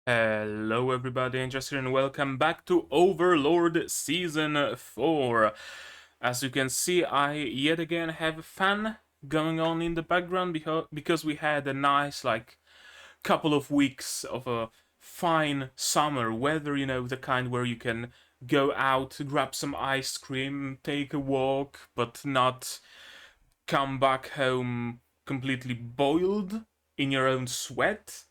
Hello everybody, Ainz here and welcome back to Overlord Season 4. As you can see, I yet again have fun going on in the background because we had a nice couple of weeks of a fine summer weather, the kind where you can go out, grab some ice cream, take a walk, but not come back home completely boiled in your own sweat.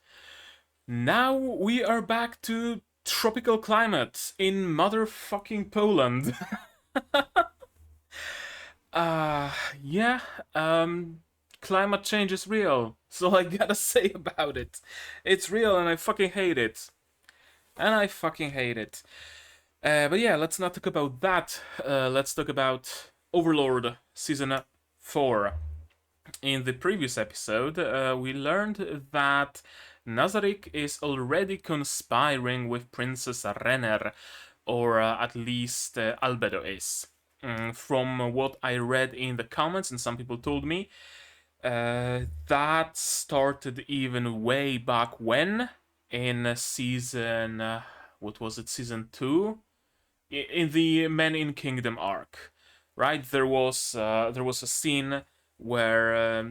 Now we are back to tropical climate in motherfucking Poland. uh yeah, climate change is real. So I gotta say about it. It's real and I fucking hate it. But yeah, let's not talk about that. Let's talk about Overlord Season 4. In the previous episode, we learned that Nazarick is already conspiring with Princess Renner, or at least Albedo is. From what I read in the comments, and some people told me, that started even way back when, in season. What was it, season 2? In the Men in Kingdom arc, right? There was a scene where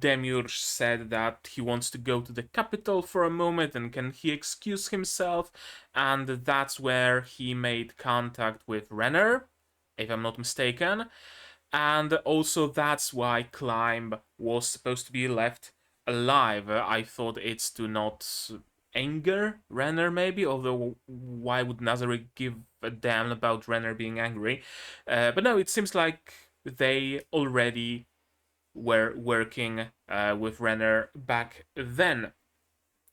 Demiurge said that he wants to go to the capital for a moment and can he excuse himself, and that's where he made contact with Renner, if I'm not mistaken, and also that's why Climb was supposed to be left alive. I thought it's to not anger Renner, maybe, although why would Nazarick give a damn about Renner being angry? But no, it seems like they already were working with Renner back then.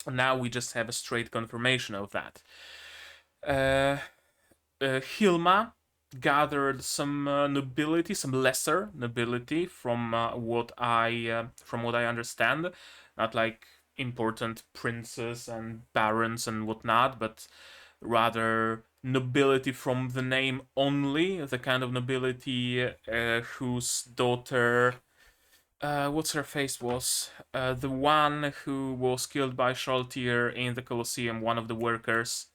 Now we just have a straight confirmation of that. Hilma gathered some nobility, some lesser nobility from what I understand, not like important princes and barons and whatnot, but rather nobility from the name only, the kind of nobility whose daughter, what's her face was, the one who was killed by Shaltir in the Colosseum, one of the workers.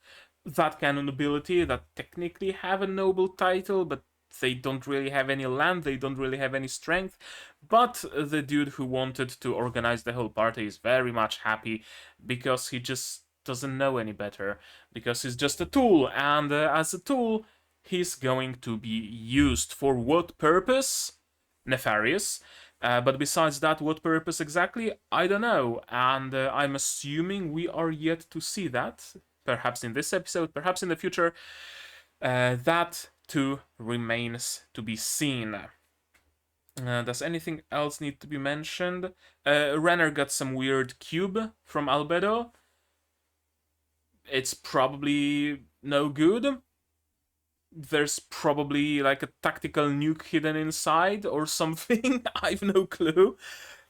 That kind of nobility that technically have a noble title, but they don't really have any land, they don't really have any strength. But the dude who wanted to organize the whole party is very much happy because he just doesn't know any better, because he's just a tool, and as a tool, he's going to be used for what purpose? Nefarious. But besides that, what purpose exactly? I don't know, and I'm assuming we are yet to see that. Perhaps in this episode, perhaps in the future. That too remains to be seen. Does anything else need to be mentioned? Renner got some weird cube from Albedo. It's probably no good. There's probably like a tactical nuke hidden inside or something. I've no clue.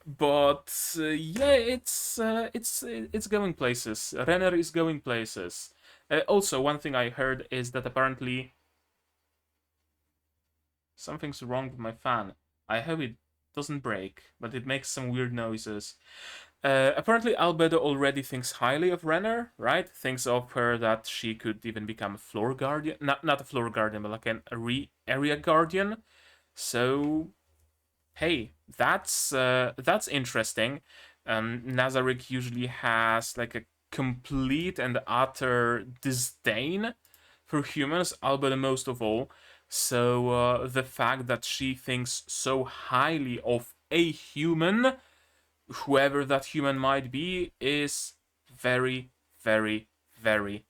But yeah, it's going places. Renner is going places. Also, one thing I heard is that apparently something's wrong with my fan. I hope it doesn't break, but it makes some weird noises. Apparently, Albedo already thinks highly of Renner, right? Thinks of her that she could even become a floor guardian. Not a floor guardian, but like an area guardian. So, hey, that's interesting. Nazarick usually has like a complete and utter disdain for humans, Albedo most of all. So the fact that she thinks so highly of a human, whoever that human might be, is very, very, very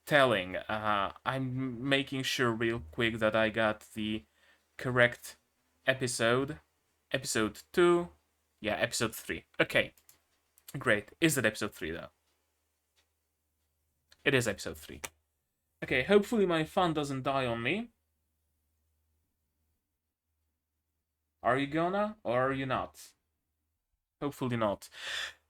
telling. I'm making sure real quick that I got the correct episode. Episode 2. Yeah, episode 3. Okay, great. Is it episode 3 though? It is episode 3. Okay, hopefully my fan doesn't die on me. Are you gonna, or are you not? Hopefully not.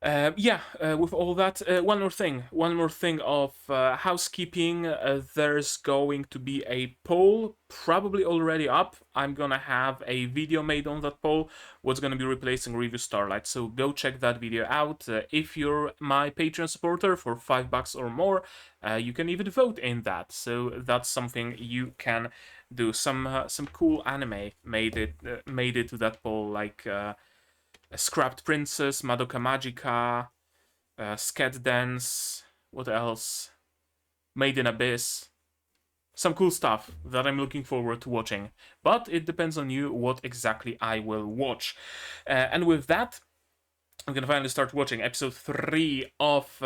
With all that, one more thing of housekeeping. There's going to be a poll, probably already up. I'm gonna have a video made on that poll, what's gonna be replacing Review Starlight. So go check that video out. If you're my Patreon supporter for $5 or more, you can even vote in that. So that's something you can do. Some cool anime made it to that poll, like. Scrapped Princess, Madoka Magica, Scat Dance, what else? Made in Abyss. Some cool stuff that I'm looking forward to watching. But it depends on you what exactly I will watch. And with that, I'm gonna finally start watching episode 3 of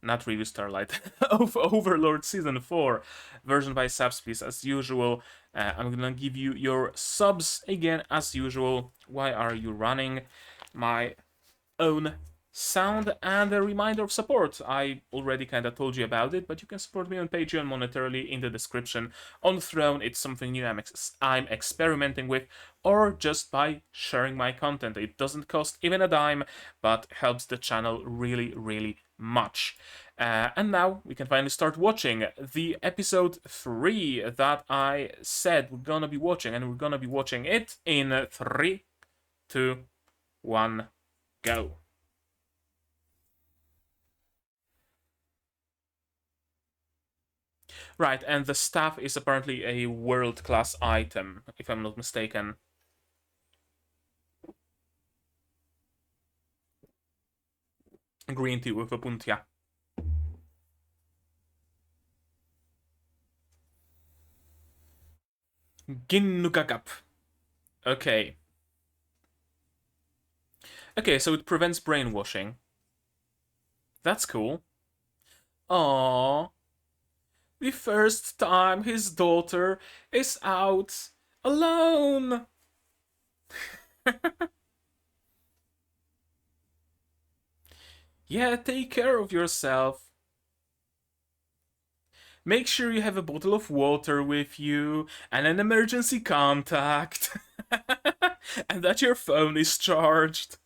not Review Starlight, of Overlord Season 4, version by Subspace as usual. I'm gonna give you your subs again as usual. Why are you running? My own sound and a reminder of support. I already kind of told you about it, but you can support me on Patreon monetarily in the description. On Throne, it's something new I'm experimenting with, or just by sharing my content. It doesn't cost even a dime, but helps the channel really, really much. And now we can finally start watching the episode 3 that I said we're gonna be watching, and we're gonna be watching it in 3, 2, 1, go. Right, and the staff is apparently a world-class item, if I'm not mistaken. Green tea with a puntia. Ginnukakap. Okay. Okay, so it prevents brainwashing. That's cool. Aww. The first time his daughter is out alone. Yeah, take care of yourself. Make sure you have a bottle of water with you and an emergency contact. And that your phone is charged.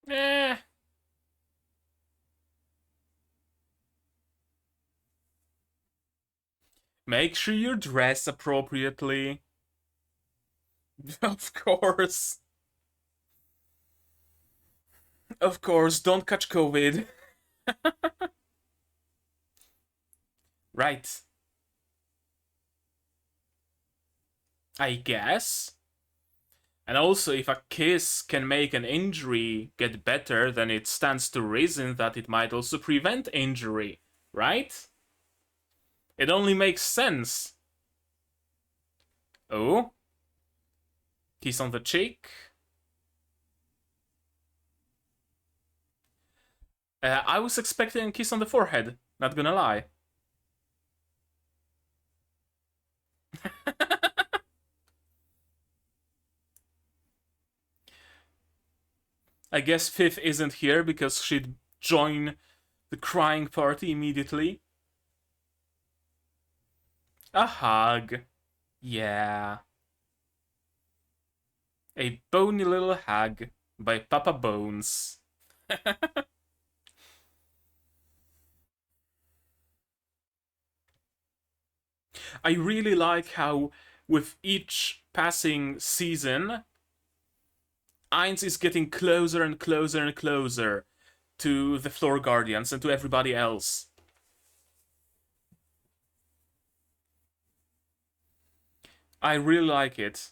Eh. Make sure you dress appropriately. Of course. Of course, don't catch COVID. Right. I guess. And also, if a kiss can make an injury get better, then it stands to reason that it might also prevent injury, right? It only makes sense. Oh? Kiss on the cheek? I was expecting a kiss on the forehead, not gonna lie. I guess Fifth isn't here because she'd join the crying party immediately. A hug. Yeah. A bony little hug by Papa Bones. I really like how, with each passing season, Ainz is getting closer and closer and closer to the Floor Guardians and to everybody else. I really like it.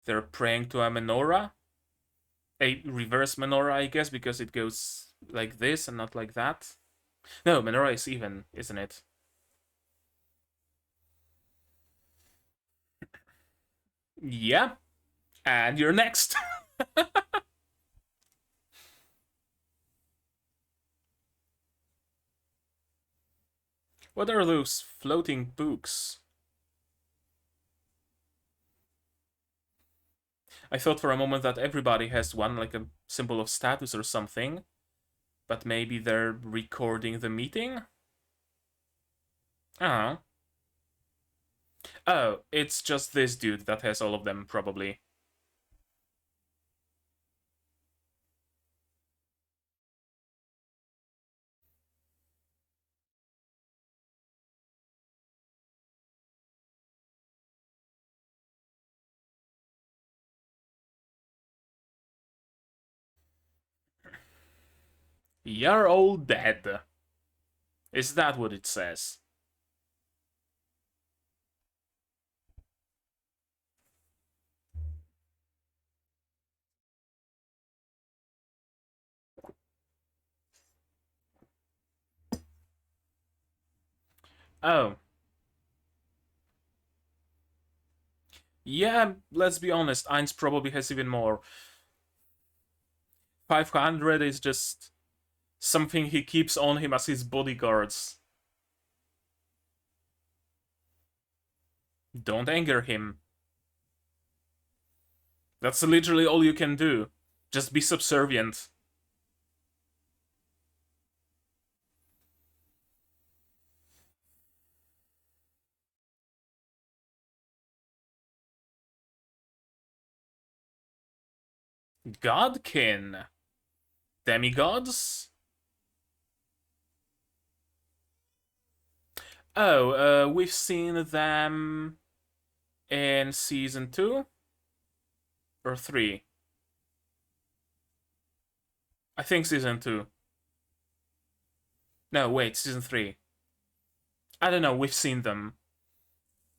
They're praying to a menorah. A reverse menorah, I guess, because it goes like this and not like that. No, menorah is even, isn't it? Yeah. And you're next. What are those floating books? I thought for a moment that everybody has one, like a symbol of status or something. But maybe they're recording the meeting? Oh. Oh, it's just this dude that has all of them, probably. You're all dead. Is that what it says? Oh. Yeah, let's be honest, Ainz probably has even more. 500 is just something he keeps on him as his bodyguards. Don't anger him. That's literally all you can do. Just be subservient. Godkin. Demigods? Oh, we've seen them in season 2 or 3. I think season 2. No, wait, season 3. I don't know, we've seen them.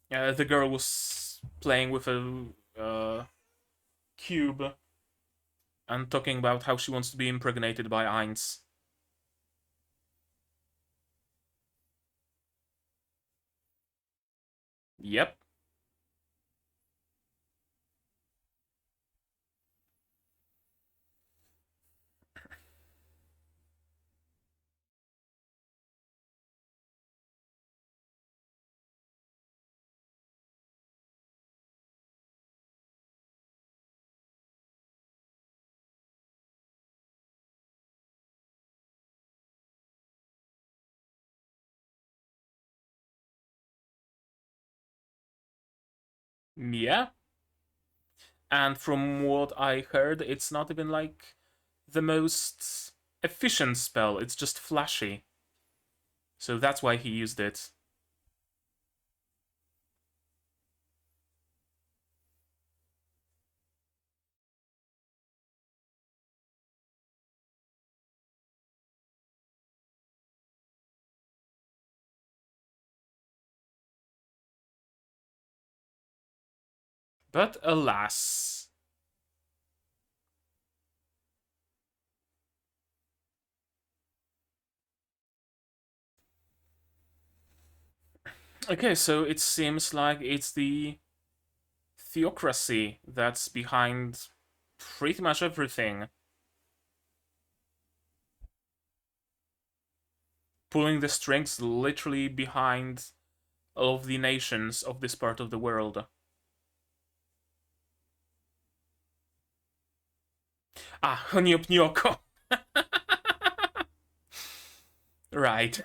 The girl was playing with a cube and talking about how she wants to be impregnated by Ainz. Yep. Yeah. And from what I heard, it's not even like the most efficient spell, it's just flashy. So that's why he used it. But alas. Okay, so it seems like it's the theocracy that's behind pretty much everything. Pulling the strings literally behind all of the nations of this part of the world. Ah, Honyopnyoko. Right.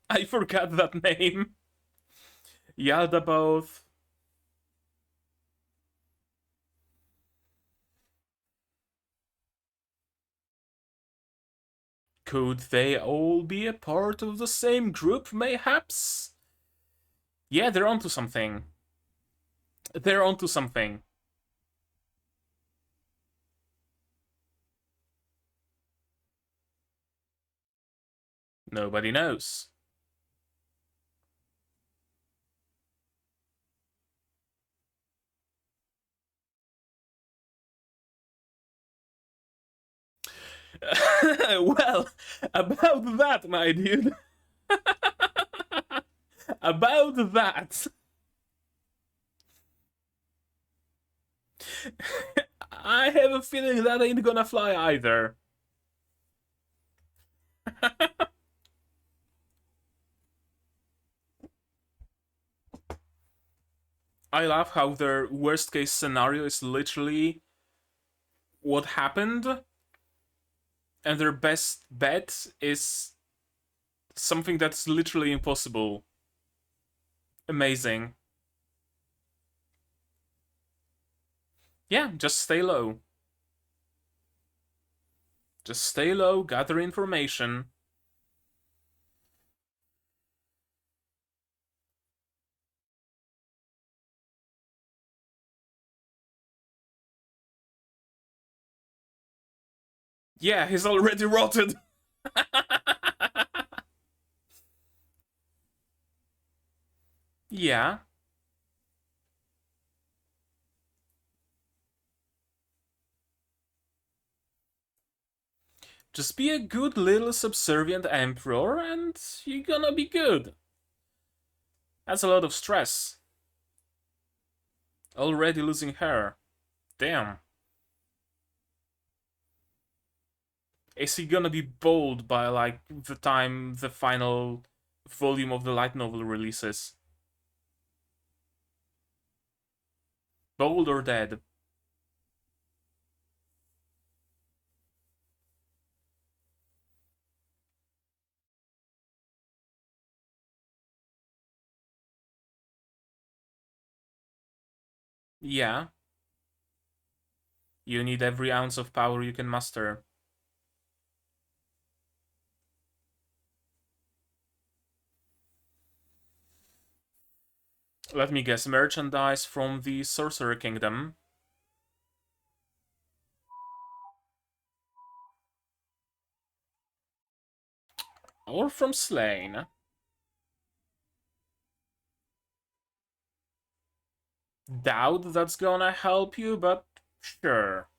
I forgot that name. Yaldabaoth. Could they all be a part of the same group, mayhaps? Yeah, they're onto something. They're onto something. Nobody knows. Well, about that, my dude. About that. I have a feeling that ain't gonna fly either. I love how their worst case scenario is literally what happened, and their best bet is something that's literally impossible. Amazing. Yeah, just stay low. Just stay low, gather information. Yeah, he's already rotted. Yeah. Just be a good little subservient emperor and you're gonna be good. That's a lot of stress. Already losing hair. Damn. Is he gonna be bold by like the time the final volume of the light novel releases? Bold or dead? Yeah. You need every ounce of power you can muster. Let me guess, merchandise from the Sorcerer Kingdom. Or from Slain. Doubt that's gonna help you, but sure.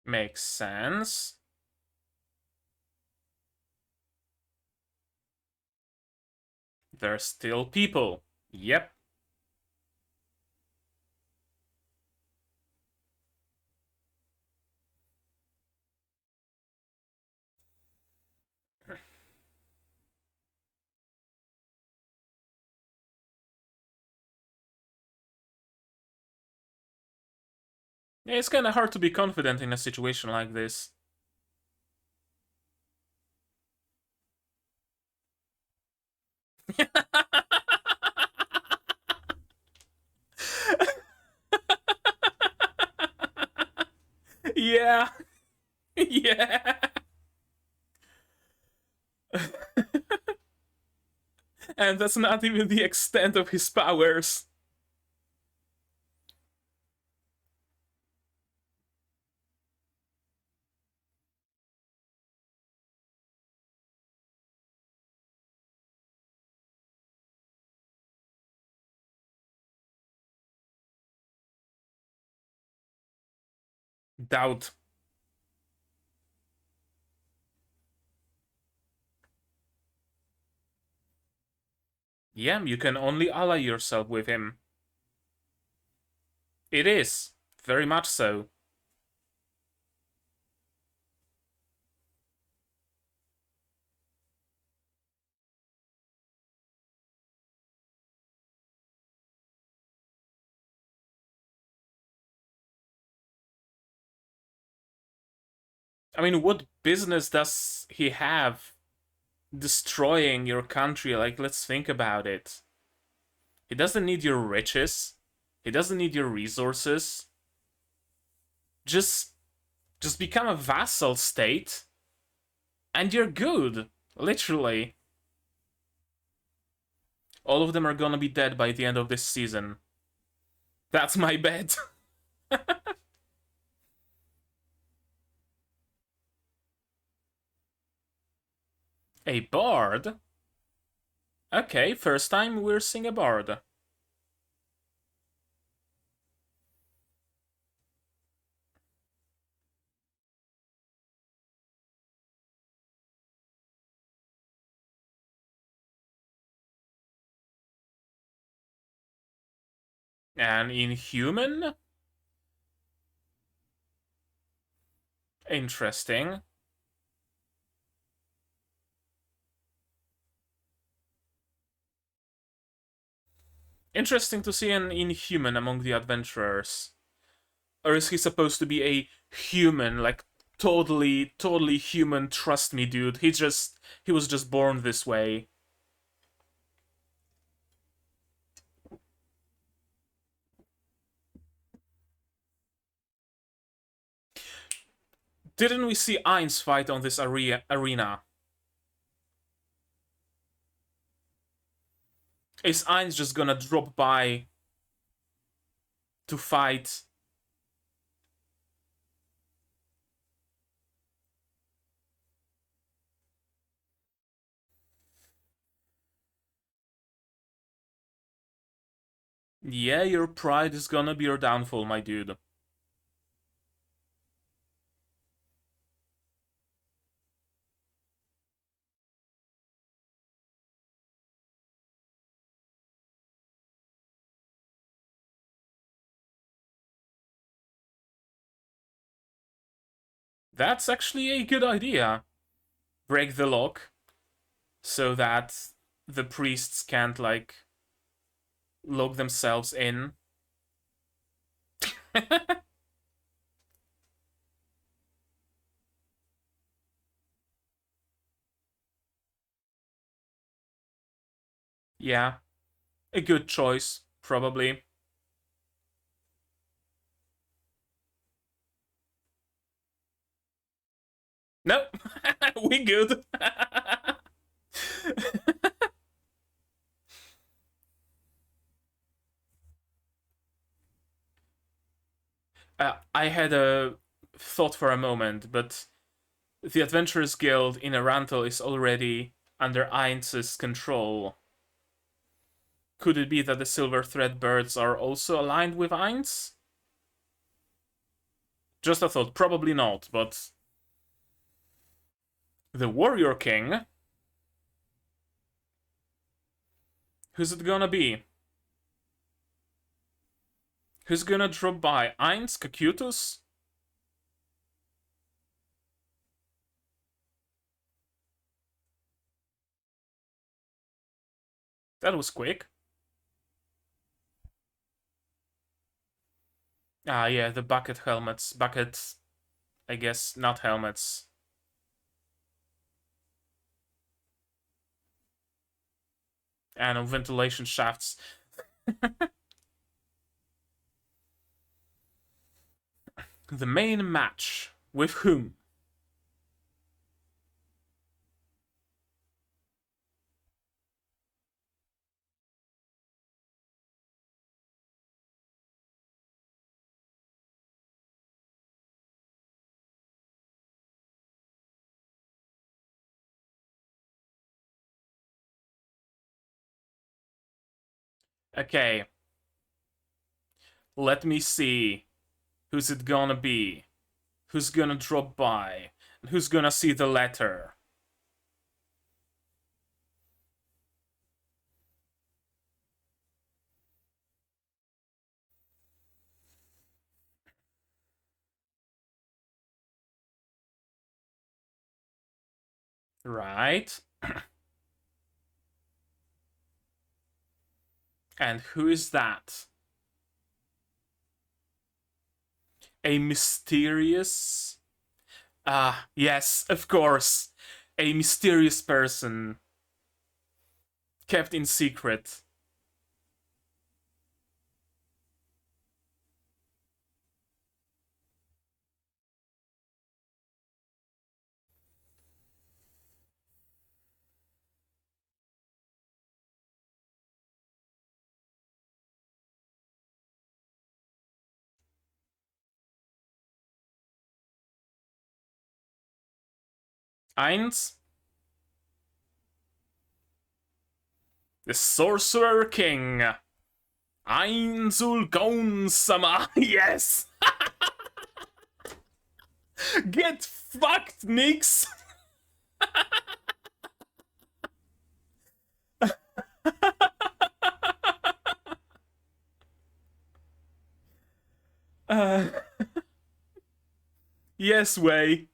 Makes sense. They're still people. Yep. Yeah, it's kinda hard to be confident in a situation like this. Yeah. Yeah. And that's not even the extent of his powers. Doubt. Yeah, you can only ally yourself with him. It is. Very much so. I mean, what business does he have destroying your country? Like, let's think about it. He doesn't need your riches. He doesn't need your resources. Just just become a vassal state and you're good. Literally. All of them are gonna be dead by the end of this season. That's my bet. A bard? Okay, first time we're seeing a bard. An inhuman? Interesting. Interesting to see an inhuman among the adventurers. Or is he supposed to be a human, like totally human, trust me, dude. He was just born this way. Didn't we see Ainz fight on this arena? Is Ainz just gonna drop by to fight? Yeah, your pride is gonna be your downfall, my dude. That's actually a good idea. Break the lock so that the priests can't, like, lock themselves in. Yeah, a good choice, probably. No, we good. I had a thought for a moment, but the Adventurers Guild in Arantel is already under Ainz's control. Could it be that the Silver Thread Birds are also aligned with Ainz? Just a thought, probably not, but the Warrior King? Who's it gonna be? Who's gonna drop by? Ainz? Cocytus? That was quick. Ah, yeah, the bucket helmets. Bucket, I guess, not helmets. And ventilation shafts. The main match. With whom? Okay. Let me see. Who's it gonna be? Who's gonna drop by? And who's gonna see the letter? Right. And who is that? A mysterious... Ah, yes, of course. A mysterious person. Kept in secret. Ainz? The Sorcerer King. Ainz Ooal Gown sama. Yes! Get fucked, Nix! uh, Yes, Way.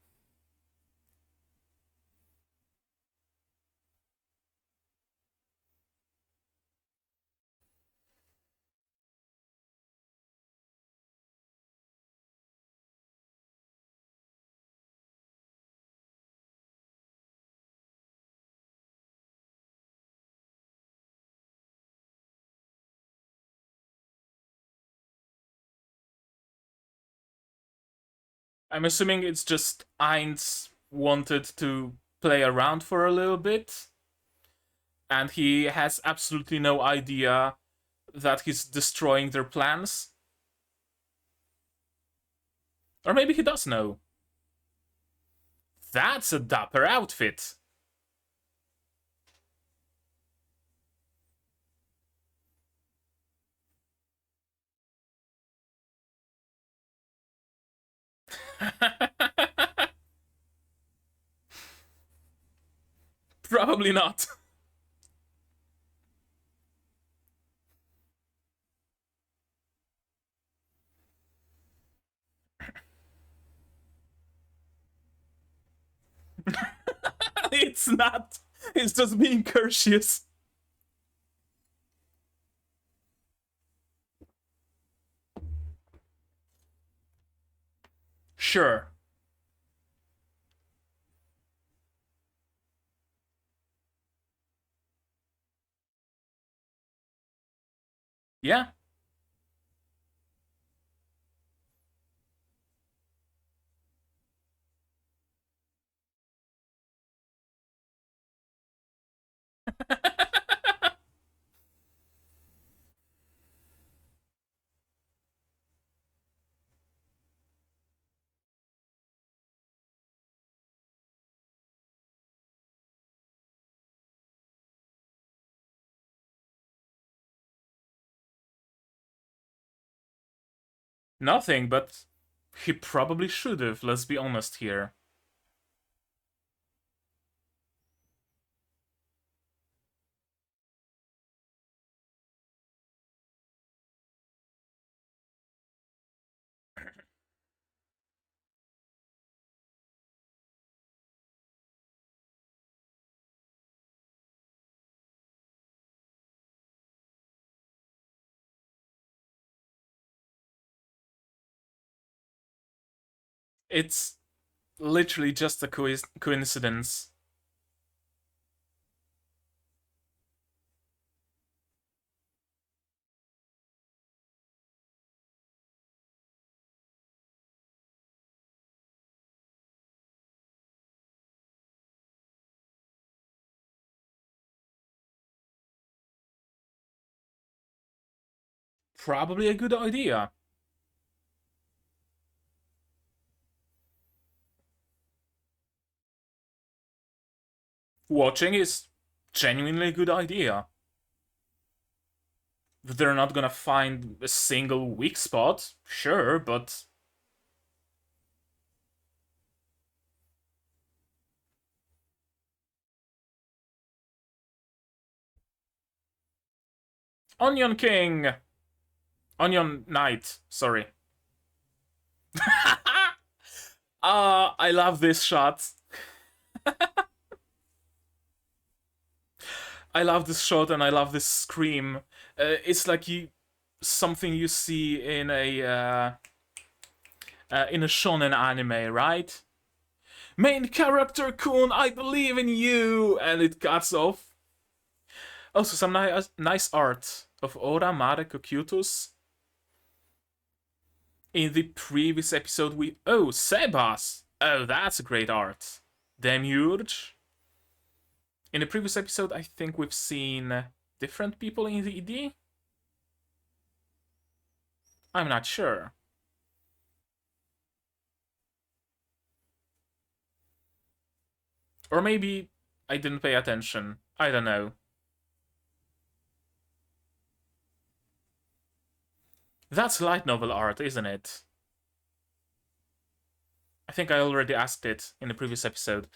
I'm assuming it's just Ainz wanted to play around for a little bit, and he has absolutely no idea that he's destroying their plans. Or maybe he does know. That's a dapper outfit. Probably not. It's not. It's just being courteous. Sure. Yeah. Nothing, but he probably should have, let's be honest here. It's literally just a coincidence. Probably a good idea. Watching is genuinely a good idea. They're not gonna find a single weak spot, sure, but Onion King! Onion Knight, sorry. I love this shot. I love this shot and I love this scream. It's like something you see in a shonen anime, right? Main character Kun, I believe in you, and it cuts off. Also, some nice art of Ora Mare Kokyutus. In the previous episode, Sebas. Oh, that's a great art. Demiurge. In the previous episode, I think we've seen different people in the ED. I'm not sure. Or maybe I didn't pay attention. I don't know. That's light novel art, isn't it? I think I already asked it in the previous episode.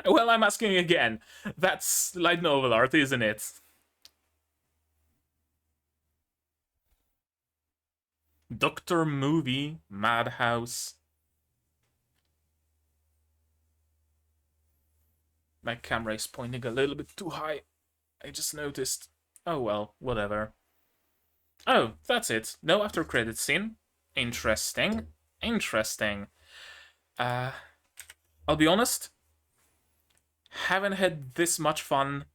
Well, I'm asking again. That's light novel art, isn't it? Doctor Movie Madhouse. My camera is pointing a little bit too high. I just noticed. Oh well, whatever. Oh, that's it. No after credit scene. Interesting. Interesting. I'll be honest. Haven't had this much fun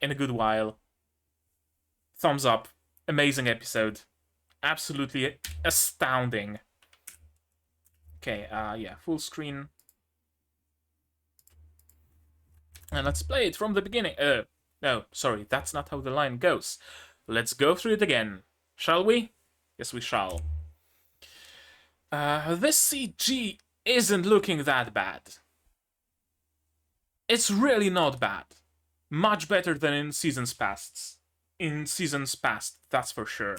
in a good while. Thumbs up. Amazing episode. Absolutely astounding. Okay, yeah, full screen. And let's play it from the beginning. No, sorry, that's not how the line goes. Let's go through it again. Shall we? Yes, we shall. This CG isn't looking that bad. It's really not bad. Much better than in seasons past. In seasons past, that's for sure.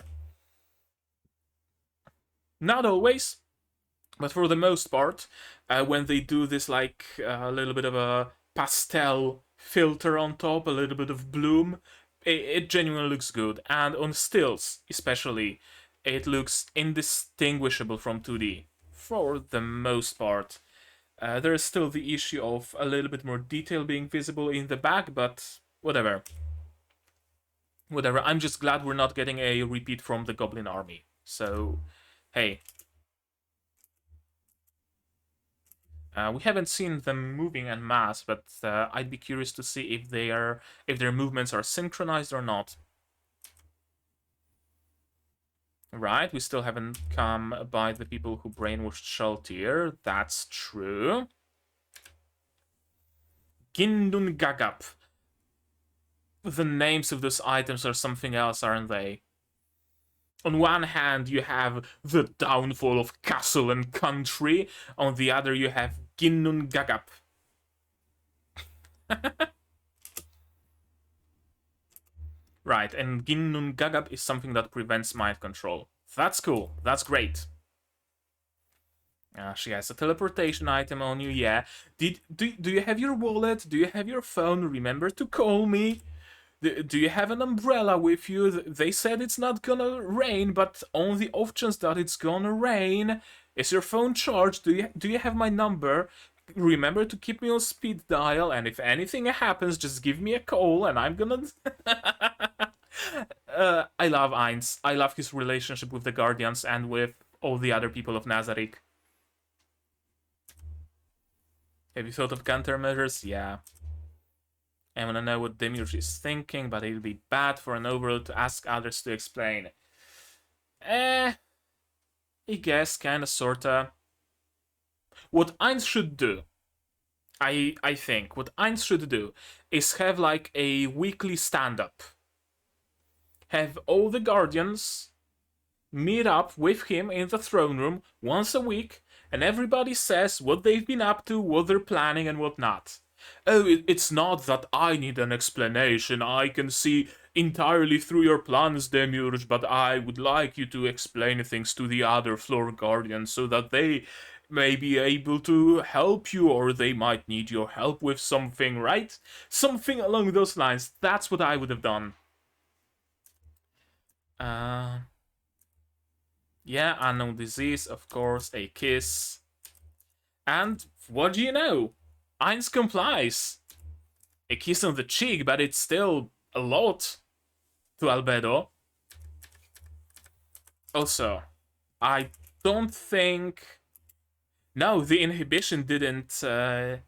Not always, but for the most part, when they do this like a little bit of a pastel filter on top, a little bit of bloom, it genuinely looks good. And on stills, especially, it looks indistinguishable from 2D for the most part. There is still the issue of a little bit more detail being visible in the back, but whatever. Whatever, I'm just glad we're not getting a repeat from the Goblin Army. So, hey. We haven't seen them moving en masse, but I'd be curious to see if their movements are synchronized or not. Right, we still haven't come by the people who brainwashed Shaltir. That's true. Gindun Gagap. The names of those items are something else, aren't they? On one hand, you have the downfall of castle and country. On the other, you have Ginnun Gagap. Right, and Ginnun Gagap is something that prevents mind control. That's cool. That's great. She has a teleportation item on you, yeah. Do you have your wallet? Do you have your phone? Remember to call me. Do you have an umbrella with you? They said it's not gonna rain, but on the off chance that it's gonna rain, is your phone charged? Do you have my number? Remember to keep me on speed dial, and if anything happens, just give me a call, and I'm gonna... I love Ainz. I love his relationship with the Guardians and with all the other people of Nazarick. Have you thought of countermeasures? Yeah. I wanna know what Demiurge is thinking, but it'll be bad for an Overlord to ask others to explain. I guess, kinda, sorta. What Ainz should do, I think, what Ainz should do is have like a weekly stand-up. Have all the Guardians meet up with him in the throne room once a week, and everybody says what they've been up to, what they're planning, and whatnot. Oh, it's not that I need an explanation. I can see entirely through your plans, Demiurge, but I would like you to explain things to the other floor guardians so that they may be able to help you, or they might need your help with something, right? Something along those lines. That's what I would have done. Yeah, unknown disease, of course, a kiss. And what do you know? Ainz complies. A kiss on the cheek, but it's still a lot to Albedo. Also, I don't think... No, the inhibition didn't... The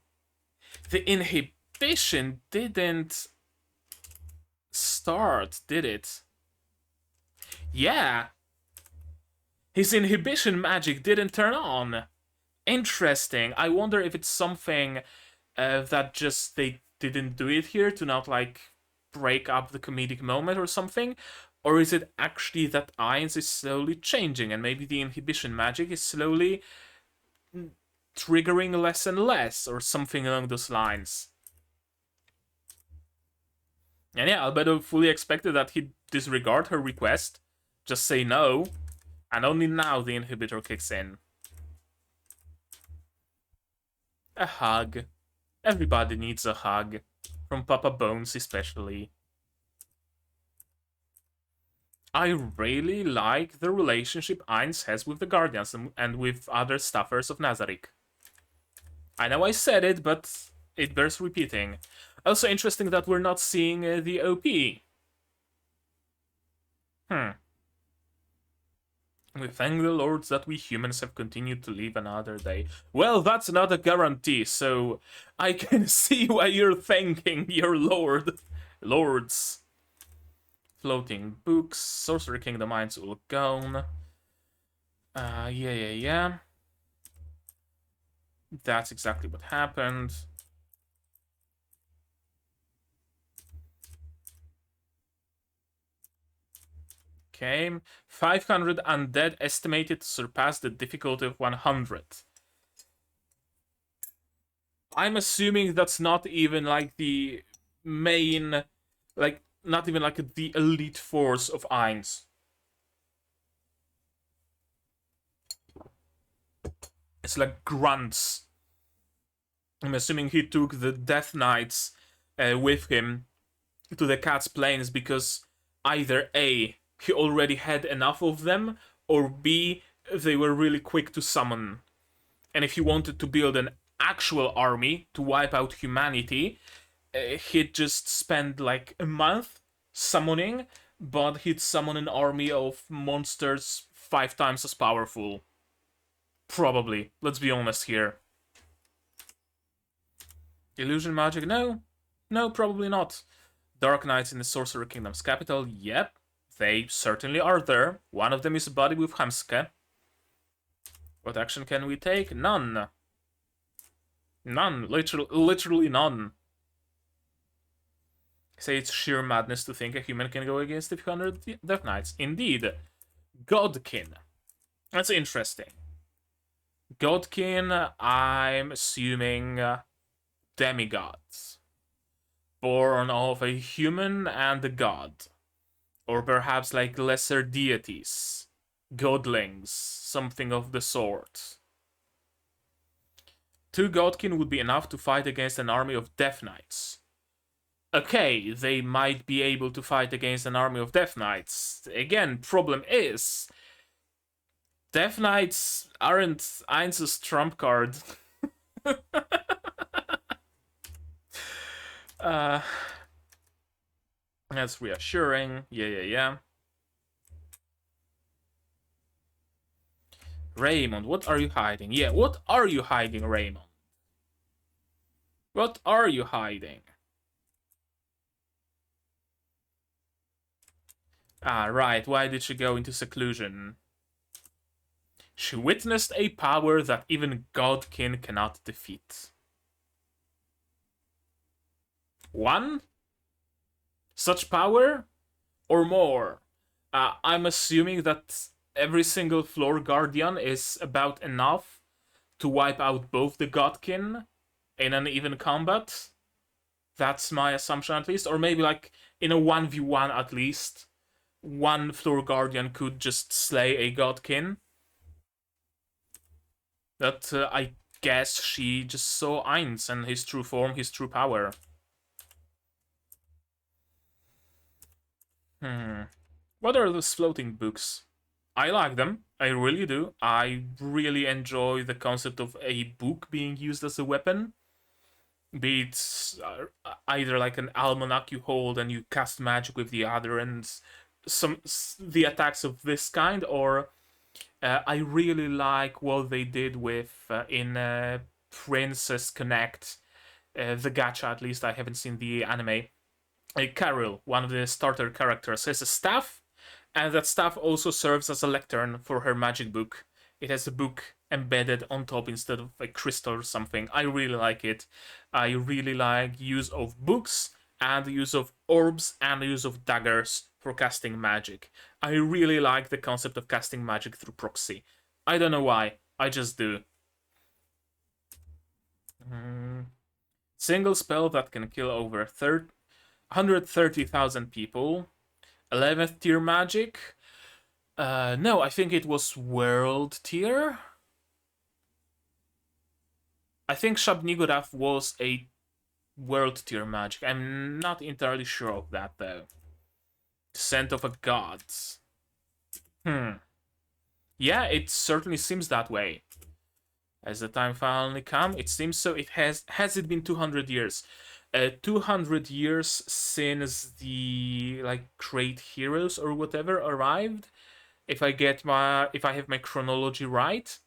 inhibition didn't start, did it? Yeah. His inhibition magic didn't turn on. Interesting. I wonder if it's something that just they didn't do it here to not like break up the comedic moment or something, or is it actually that Ainz is slowly changing and maybe the inhibition magic is slowly triggering less and less or something along those lines. And yeah, Albedo fully expected that he'd disregard her request, just say no, and only now the inhibitor kicks in. A hug. Everybody needs a hug. From Papa Bones especially. I really like the relationship Ainz has with the Guardians and with other staffers of Nazarick. I know I said it, but it bears repeating. Also interesting that we're not seeing the OP. We thank the lords that we humans have continued to live another day. Well, that's not a guarantee, so I can see why you're thanking your lords. Floating books, Sorcery Kingdom, Ainz Ooal Gown. Yeah. That's exactly what happened. Okay, 500 undead estimated to surpass the difficulty of 100. I'm assuming that's not even like the main, like, not even like the elite force of Ainz. It's like grunts. I'm assuming he took the Death Knights with him to the Cat's Plains because either A, he already had enough of them, or B, they were really quick to summon. And if he wanted to build an actual army to wipe out humanity, he'd just spend like a month summoning, but he'd summon an army of monsters 5 times as powerful. Probably. Let's be honest here. Illusion magic? No. No, probably not. Dark Knights in the Sorcerer Kingdom's capital? Yep. They certainly are there. One of them is a buddy with Hamske. What action can we take? None. None. Literally none. Say it's sheer madness to think a human can go against a few hundred Death Knights. Indeed. Godkin. That's interesting. Godkin, I'm assuming demigods. Born of a human and a god. Or perhaps like lesser deities. Godlings. Something of the sort. 2 Godkin would be enough to fight against an army of Death Knights. Okay, they might be able to fight against an army of Death Knights. Again, problem is, Death Knights aren't Ainz's trump card. That's reassuring. Yeah. Raymond, what are you hiding? Yeah, what are you hiding, Raymond? What are you hiding? Ah, right. Why did she go into seclusion? She witnessed a power that even Godkin cannot defeat. 1? Such power? Or more? I'm assuming that every single floor guardian is about enough to wipe out both the Godkin in an even combat. That's my assumption at least. Or maybe like in a 1v1 at least. One floor guardian could just slay a Godkin. But I guess she just saw Ainz and his true form, his true power. What are those floating books? I like them. I really do. I really enjoy the concept of a book being used as a weapon. Be it either like an almanac you hold and you cast magic with the other, and the attacks of this kind, or I really like what they did with in Princess Connect, the gacha at least. I haven't seen the anime. Carol, one of the starter characters, has a staff, and that staff also serves as a lectern for her magic book. It has a book embedded on top instead of a crystal or something. I really like it. I really like use of books and the use of orbs and the use of daggers for casting magic. I really like the concept of casting magic through proxy. I don't know why, I just do. Single spell that can kill over 130,000 people. 11th tier magic. No, I think it was world tier. I think Shab-Niggurath was a world tier magic. I'm not entirely sure of that though. Descent of a God. Yeah, it certainly seems that way. Has the time finally come? It seems so. It has. Has it been 200 years? 200 years since the great heroes or whatever arrived. If I have my chronology right,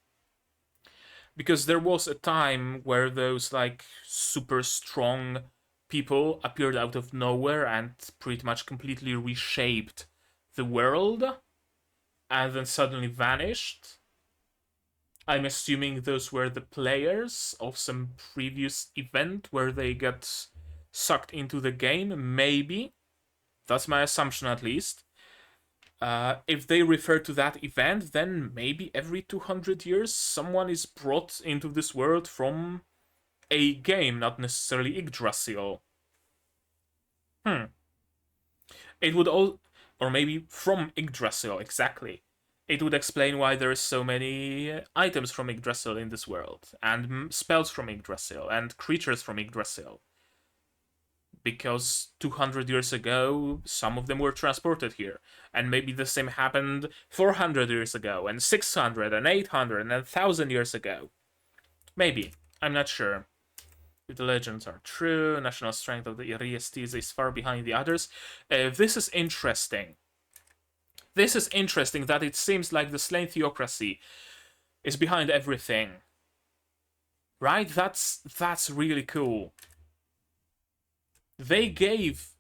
because there was a time where those super strong people appeared out of nowhere and pretty much completely reshaped the world and then suddenly vanished. I'm assuming those were the players of some previous event where they got sucked into the game. Maybe. That's my assumption, at least. If they refer to that event, then maybe every 200 years someone is brought into this world from a game, not necessarily Yggdrasil. It would all, or maybe from Yggdrasil, exactly. It would explain why there is so many items from Yggdrasil in this world, and spells from Yggdrasil, and creatures from Yggdrasil. Because 200 years ago, some of them were transported here. And maybe the same happened 400 years ago, and 600, and 800, and 1,000 years ago. Maybe. I'm not sure. If the legends are true, national strength of the Riestes is far behind the others. This is interesting. This is interesting that it seems like the slain theocracy is behind everything. Right? That's really cool. They gave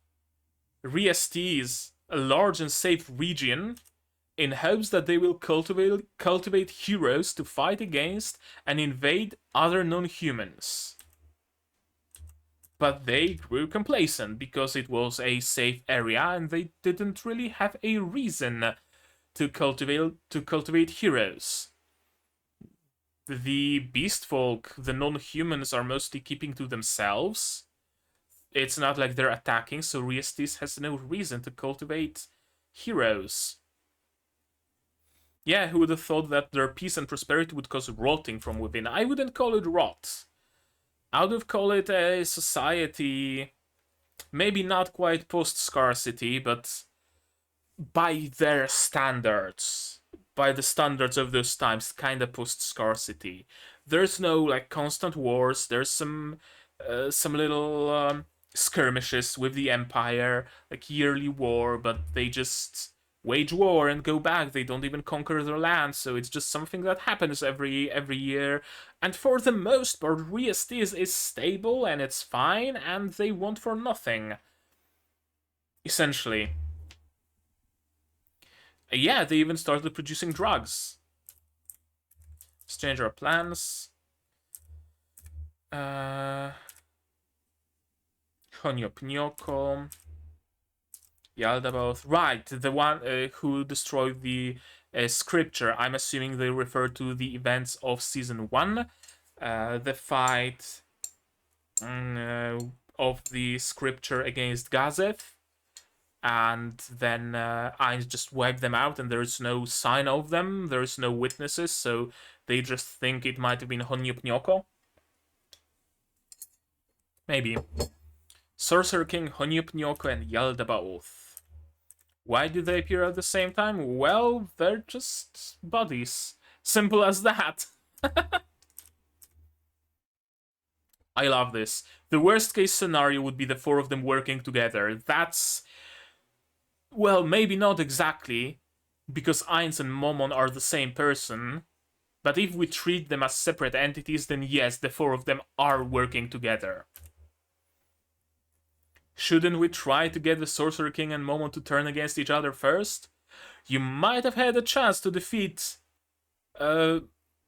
Riestes a large and safe region in hopes that they will cultivate heroes to fight against and invade other non-humans. But they grew complacent because it was a safe area and they didn't really have a reason to cultivate heroes. The beast folk, the non-humans, are mostly keeping to themselves. It's not like they're attacking, so Riestes has no reason to cultivate heroes. Yeah, who would have thought that their peace and prosperity would cause rotting from within? I wouldn't call it rot. I would call it a society, maybe not quite post-scarcity, but by their standards, by the standards of those times, kind of post-scarcity. There's no constant wars. There's some little skirmishes with the Empire, yearly war, but they just wage war and go back. They don't even conquer their land, so it's just something that happens every year. And for the most part, Riestes is stable and it's fine, and they want for nothing. Essentially. Yeah, they even started producing drugs. Let's change our plans. Honyopnioko. Yaldabaoth. Right, the one who destroyed the scripture. I'm assuming they refer to the events of Season 1. The fight of the scripture against Gazeth. And then Ainz just wiped them out, and there's no sign of them. There's no witnesses, so they just think it might have been Honyopnioko. Maybe. Sorcerer King, Honyopnioko, and Yaldabaoth. Why do they appear at the same time? Well, they're just buddies. Simple as that. I love this. The worst case scenario would be the four of them working together. That's... well, maybe not exactly, because Ainz and Momon are the same person. But if we treat them as separate entities, then yes, the four of them are working together. Shouldn't we try to get the Sorcerer King and Momon to turn against each other first? You might have had a chance to defeat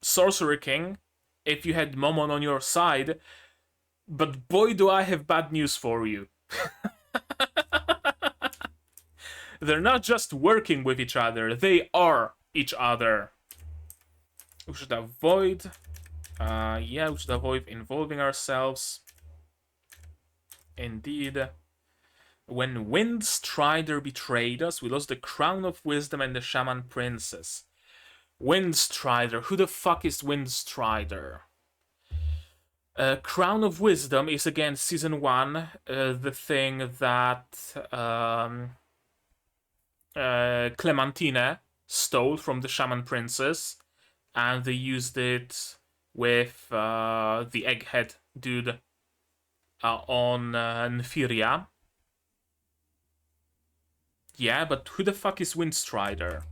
Sorcerer King if you had Momon on your side, but boy do I have bad news for you. They're not just working with each other, they are each other. We should avoid... yeah, we should avoid involving ourselves. Indeed. When Windstrider betrayed us, we lost the Crown of Wisdom and the Shaman Princess. Windstrider. Who the fuck is Windstrider? Crown of Wisdom is again Season 1, the thing that Clementine stole from the Shaman Princess, and they used it with the egghead dude on Nyfiria. Yeah, but who the fuck is Windstrider?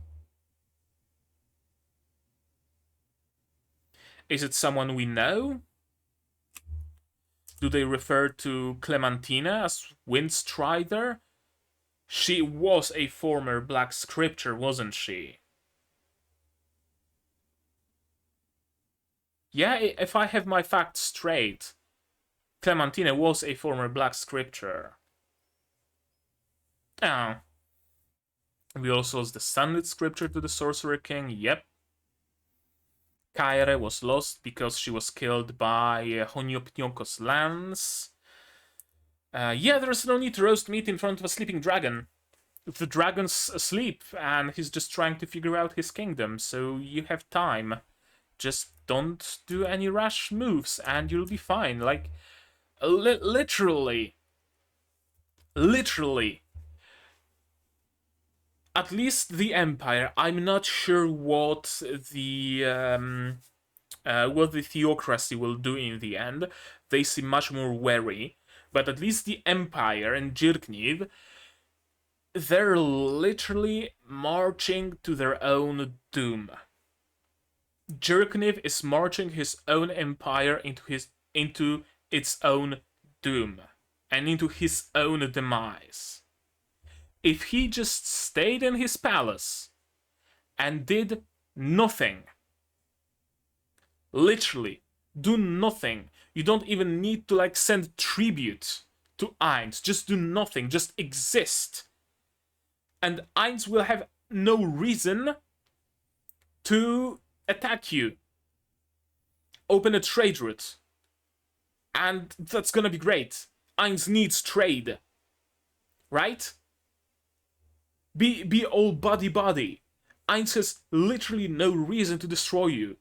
Is it someone we know? Do they refer to Clementina as Windstrider? She was a former Black Scripture, wasn't she? Yeah, if I have my facts straight, Clementina was a former Black Scripture. Oh. We also lost the Sunlit Scripture to the Sorcerer King, yep. Kaere was lost because she was killed by Honyopnyoko's lance. Yeah, there's no need to roast meat in front of a sleeping dragon. The dragon's asleep, and he's just trying to figure out his kingdom, so you have time. Just don't do any rash moves, and you'll be fine. Like, literally. Literally. At least the Empire. I'm not sure what the theocracy will do in the end. They seem much more wary. But at least the Empire and Jirkniv, they're literally marching to their own doom. Jirkniv is marching his own empire into its own doom and into his own demise. If he just stayed in his palace and did nothing, literally do nothing, you don't even need to like send tribute to Ainz, just do nothing, just exist, and Ainz will have no reason to attack you. Open a trade route, and that's gonna be great. Ainz needs trade, right? Be all buddy. Ainz has literally no reason to destroy you.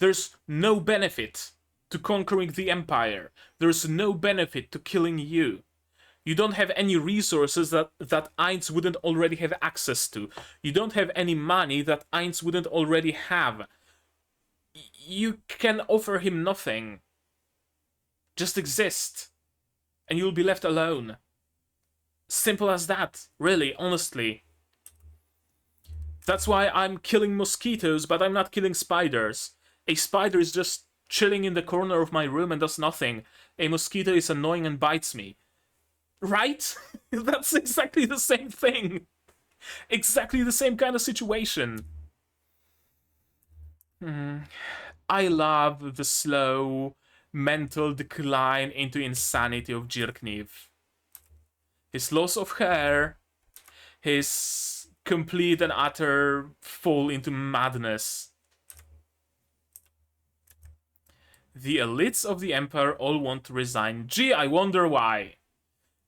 There's no benefit to conquering the Empire. There's no benefit to killing you. You don't have any resources that Ainz wouldn't already have access to. You don't have any money that Ainz wouldn't already have. You can offer him nothing. Just exist. And you'll be left alone. Simple as that, really, honestly. That's why I'm killing mosquitoes, but I'm not killing spiders. A spider is just chilling in the corner of my room and does nothing. A mosquito is annoying and bites me. Right? That's exactly the same thing. Exactly the same kind of situation. I love the slow mental decline into insanity of Jirkniv. His loss of hair, his complete and utter fall into madness. The elites of the Empire all want to resign. Gee, I wonder why.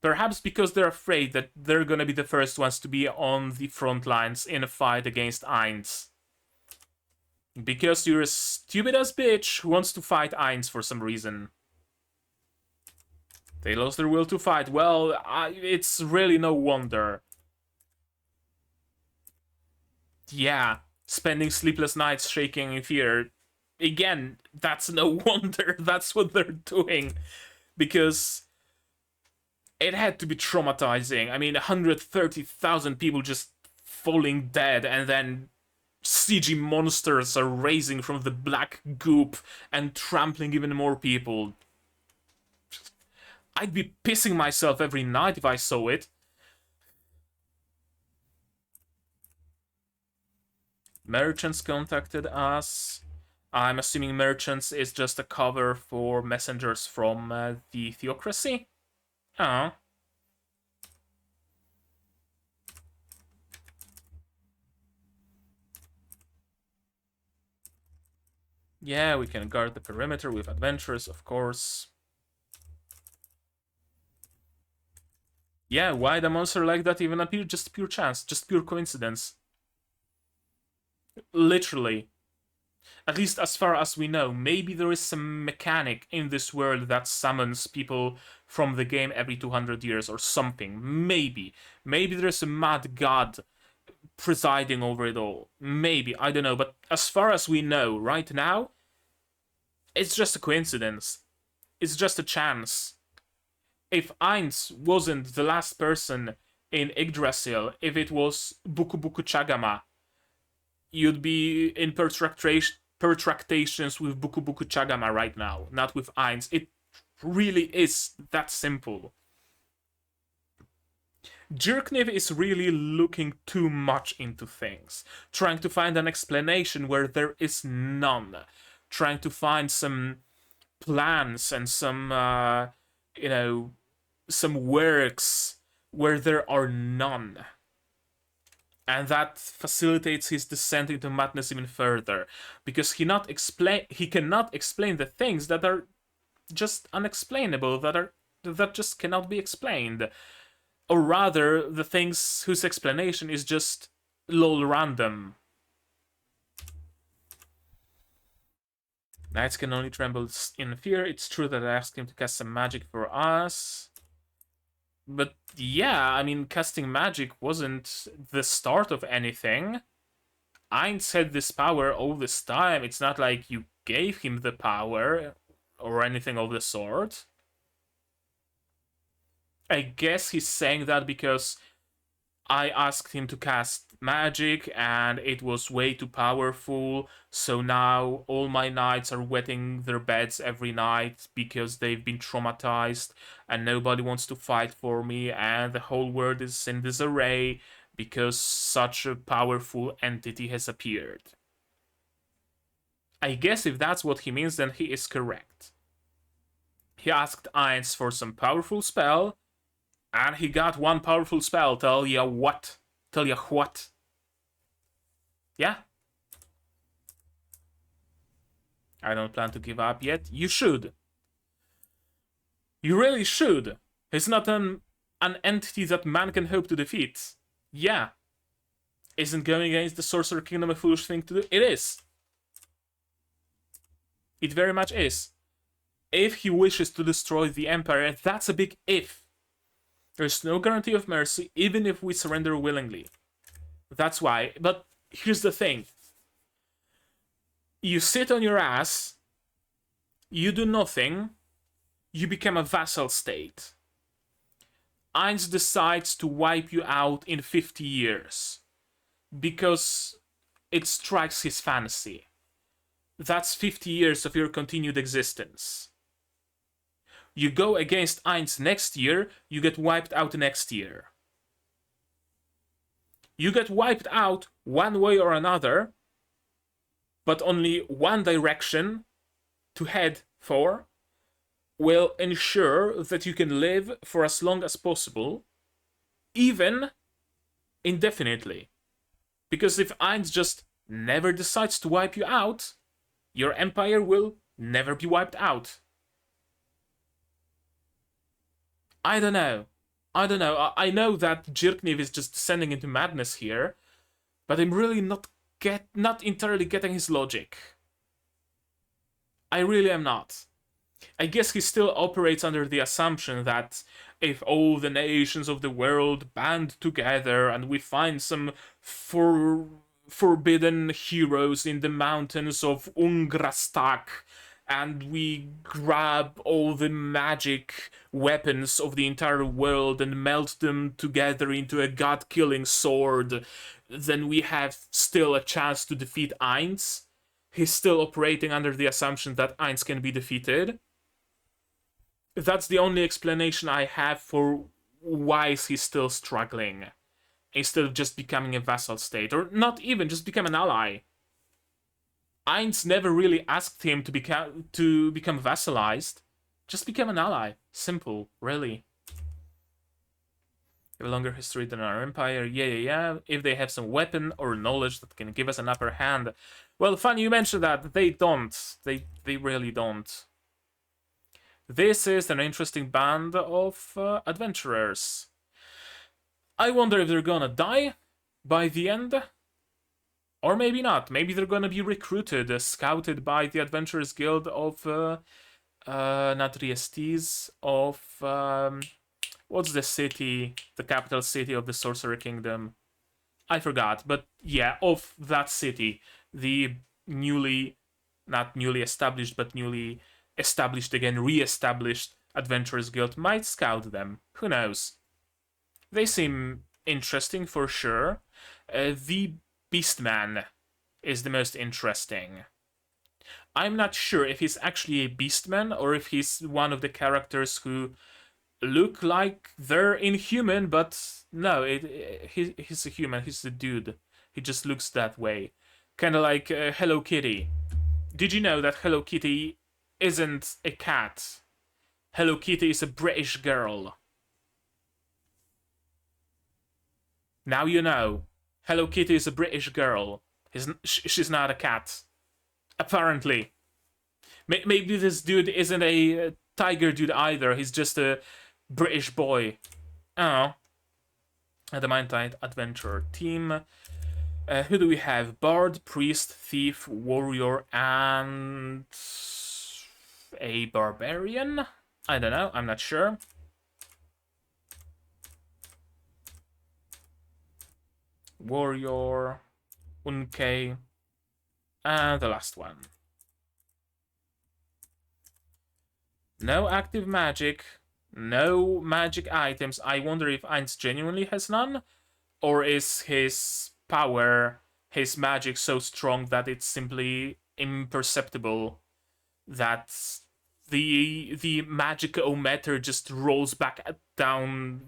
Perhaps because they're afraid that they're gonna be the first ones to be on the front lines in a fight against Ainz. Because you're a stupid-ass bitch who wants to fight Ainz for some reason. They lost their will to fight. Well, it's really no wonder. Yeah, spending sleepless nights shaking in fear. Again, that's no wonder. That's what they're doing. Because it had to be traumatizing. I mean, 130,000 people just falling dead, and then CG monsters are raising from the black goop and trampling even more people. I'd be pissing myself every night if I saw it. Merchants contacted us. I'm assuming merchants is just a cover for messengers from the theocracy. Oh. Yeah, we can guard the perimeter with adventurers, of course. Yeah, why'd a monster like that even appear? Just pure chance, just pure coincidence. Literally. At least as far as we know. Maybe there is some mechanic in this world that summons people from the game every 200 years or something. Maybe. Maybe there's a mad god presiding over it all. Maybe, I don't know, but as far as we know right now, it's just a coincidence. It's just a chance. If Ainz wasn't the last person in Yggdrasil, if it was Buku Buku Chagama, you'd be in pertractations with Buku Buku Chagama right now, not with Ainz. It really is that simple. Jirkniv is really looking too much into things, trying to find an explanation where there is none, trying to find some plans and some, some works where there are none. And that facilitates his descent into madness even further, because he cannot explain the things that are just unexplainable, that just cannot be explained. Or rather, the things whose explanation is just lol random. Knights can only tremble in fear. It's true that I asked him to cast some magic for us. But yeah, I mean, casting magic wasn't the start of anything. Ainz had this power all this time. It's not like you gave him the power or anything of the sort. I guess he's saying that because I asked him to cast magic and it was way too powerful, so now all my knights are wetting their beds every night because they've been traumatized and nobody wants to fight for me and the whole world is in disarray because such a powerful entity has appeared. I guess if that's what he means, then he is correct. He asked Ainz for some powerful spell, and he got one powerful spell. Tell ya what? Yeah? I don't plan to give up yet. You should. You really should. He's not an entity that man can hope to defeat. Yeah. Isn't going against the Sorcerer Kingdom a foolish thing to do? It is. It very much is. If he wishes to destroy the Empire, that's a big if. There's no guarantee of mercy, even if we surrender willingly. That's why. But here's the thing. You sit on your ass, you do nothing, you become a vassal state. Ainz decides to wipe you out in 50 years. Because it strikes his fancy. That's 50 years of your continued existence. You go against Ainz next year, you get wiped out next year. You get wiped out one way or another, but only one direction to head for will ensure that you can live for as long as possible, even indefinitely. Because if Ainz just never decides to wipe you out, your empire will never be wiped out. I don't know. I know that Jirkniv is just descending into madness here, but I'm really not entirely getting his logic. I really am not. I guess he still operates under the assumption that if all the nations of the world band together and we find some forbidden heroes in the mountains of Ungrastak, and we grab all the magic weapons of the entire world and melt them together into a god-killing sword, then we have still a chance to defeat Ainz. He's still operating under the assumption that Ainz can be defeated. That's the only explanation I have for why is he still struggling, instead of just becoming a vassal state, or not even, just become an ally. Ainz never really asked him to become vassalized. Just become an ally. Simple, really. Have a longer history than our empire. Yeah. If they have some weapon or knowledge that can give us an upper hand. Well, funny you mentioned that. They don't. They really don't. This is an interesting band of adventurers. I wonder if they're gonna die by the end. Or maybe not. Maybe they're gonna be recruited, scouted by the Adventurers Guild of, not Riestes, of, what's the city, the capital city of the Sorcerer Kingdom? I forgot, but yeah, of that city, the newly, not newly established, but newly established again, re-established Adventurers Guild might scout them. Who knows? They seem interesting for sure. The Beastman is the most interesting. I'm not sure if he's actually a Beastman or if he's one of the characters who look like they're inhuman, but no, he's a human. He's a dude. He just looks that way, kind of like Hello Kitty. Did you know that Hello Kitty isn't a cat? Hello Kitty is a British girl. Now you know. Hello Kitty is a British girl. She's not a cat. Apparently. Maybe this dude isn't a tiger dude either. He's just a British boy. Oh. The Mind Tide Adventure team. Who do we have? Bard, Priest, Thief, Warrior, and a Barbarian? I don't know. I'm not sure. Warrior, Unkei, and the last one. No active magic, no magic items. I wonder if Ainz genuinely has none, or is his power, his magic so strong that it's simply imperceptible, that the magic-o-meter just rolls back down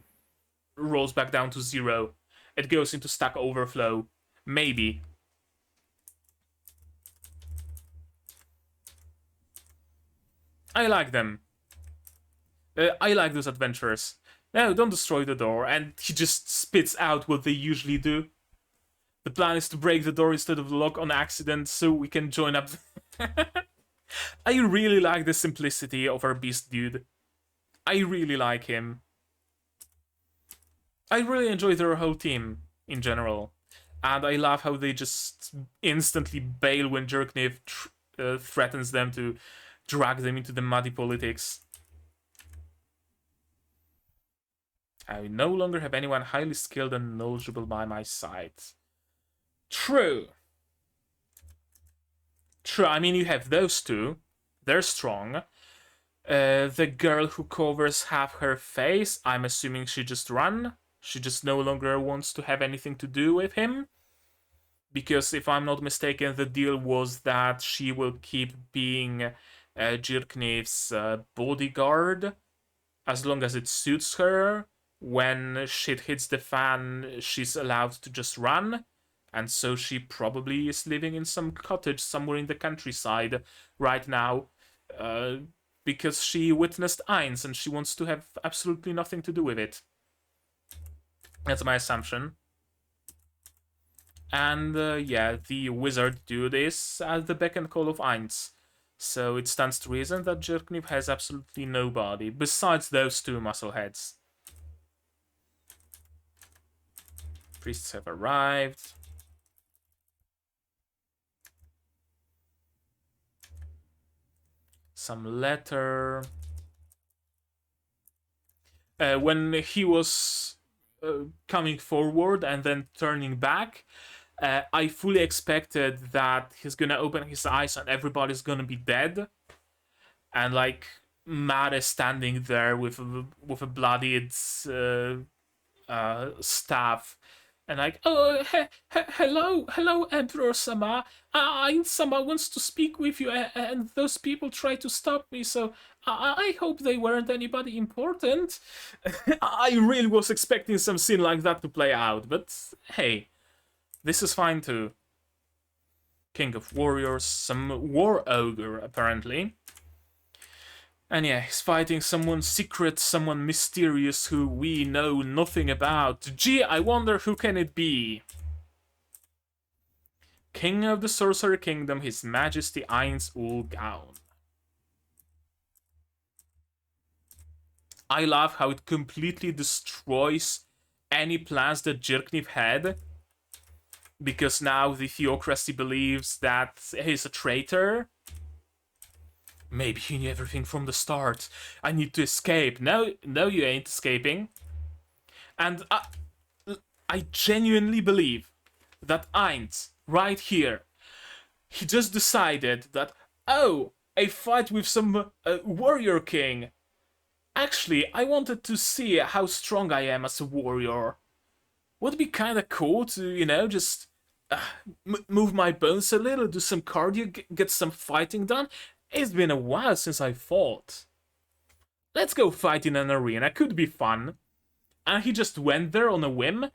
to zero. It goes into stack overflow. Maybe. I like them. I like those adventurers. No, don't destroy the door. And he just spits out what they usually do. The plan is to break the door instead of the lock on accident so we can join up. I really like the simplicity of our beast dude. I really like him. I really enjoy their whole team in general. And I love how they just instantly bail when Jerkniv threatens them to drag them into the muddy politics. I no longer have anyone highly skilled and knowledgeable by my side. True. True, I mean, you have those two. They're strong. The girl who covers half her face, I'm assuming she just ran. She just no longer wants to have anything to do with him. Because if I'm not mistaken, the deal was that she will keep being Jirkniv's bodyguard as long as it suits her. When shit hits the fan, she's allowed to just run. And so she probably is living in some cottage somewhere in the countryside right now. Because she witnessed Ainz and she wants to have absolutely nothing to do with it. That's my assumption. And yeah, the wizard dude is at the beck and call of Ainz. So it stands to reason that Jerkniv has absolutely nobody besides those two muscleheads. Priests have arrived. Some letter. When he was coming forward and then turning back, I fully expected that he's gonna open his eyes and everybody's gonna be dead, and like Matt is standing there with a bloodied staff, and like, oh, hello, Emperor-sama. Ainz-sama wants to speak with you, and those people try to stop me, so I hope they weren't anybody important. I really was expecting some scene like that to play out, but hey, this is fine too. King of Warriors, some War Ogre, apparently. And yeah, he's fighting someone secret, someone mysterious who we know nothing about. Gee, I wonder who can it be? King of the Sorcerer Kingdom, His Majesty Ainz Ooal Gown. I love how it completely destroys any plans that Jerkniv had. Because now the theocracy believes that he's a traitor. Maybe he knew everything from the start. I need to escape. No, you ain't escaping. And I genuinely believe that Ainz, right here, he just decided that, oh, a fight with some warrior king. Actually, I wanted to see how strong I am as a warrior. Would it be kind of cool to, just uh, move my bones a little, do some cardio, get some fighting done? It's been a while since I fought. Let's go fight in an arena, could be fun. And he just went there on a whim,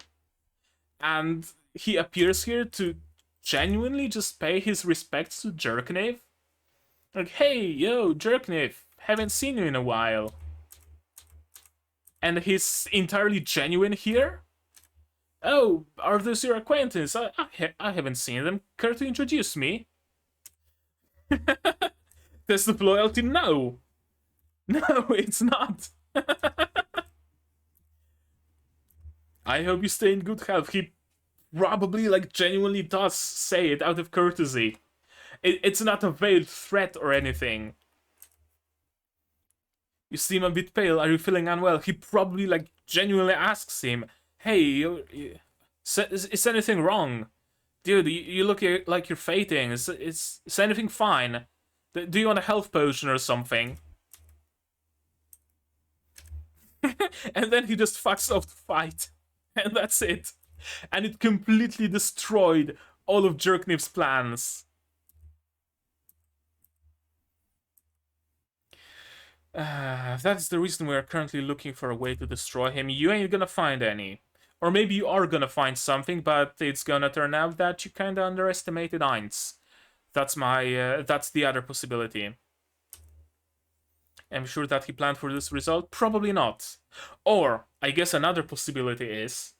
and he appears here to genuinely just pay his respects to Jerkniv. Like, hey, yo, Jerkniv, haven't seen you in a while. And he's entirely genuine here? Oh, are those your acquaintance? I haven't seen them. Care to introduce me? Test of loyalty? No. No, it's not. I hope you stay in good health. He probably, genuinely does say it out of courtesy. It's not a veiled threat or anything. You seem a bit pale. Are you feeling unwell? He probably, genuinely asks him, hey, is anything wrong? Dude, you look like you're fainting. Is anything fine? Do you want a health potion or something? And then he just fucks off the fight. And that's it. And it completely destroyed all of Jerkniv's plans. That's the reason we are currently looking for a way to destroy him. You ain't gonna find any. Or maybe you are gonna find something, but it's gonna turn out that you kinda underestimated Ainz. That's the other possibility. I'm sure that he planned for this result? Probably not. Or, I guess another possibility is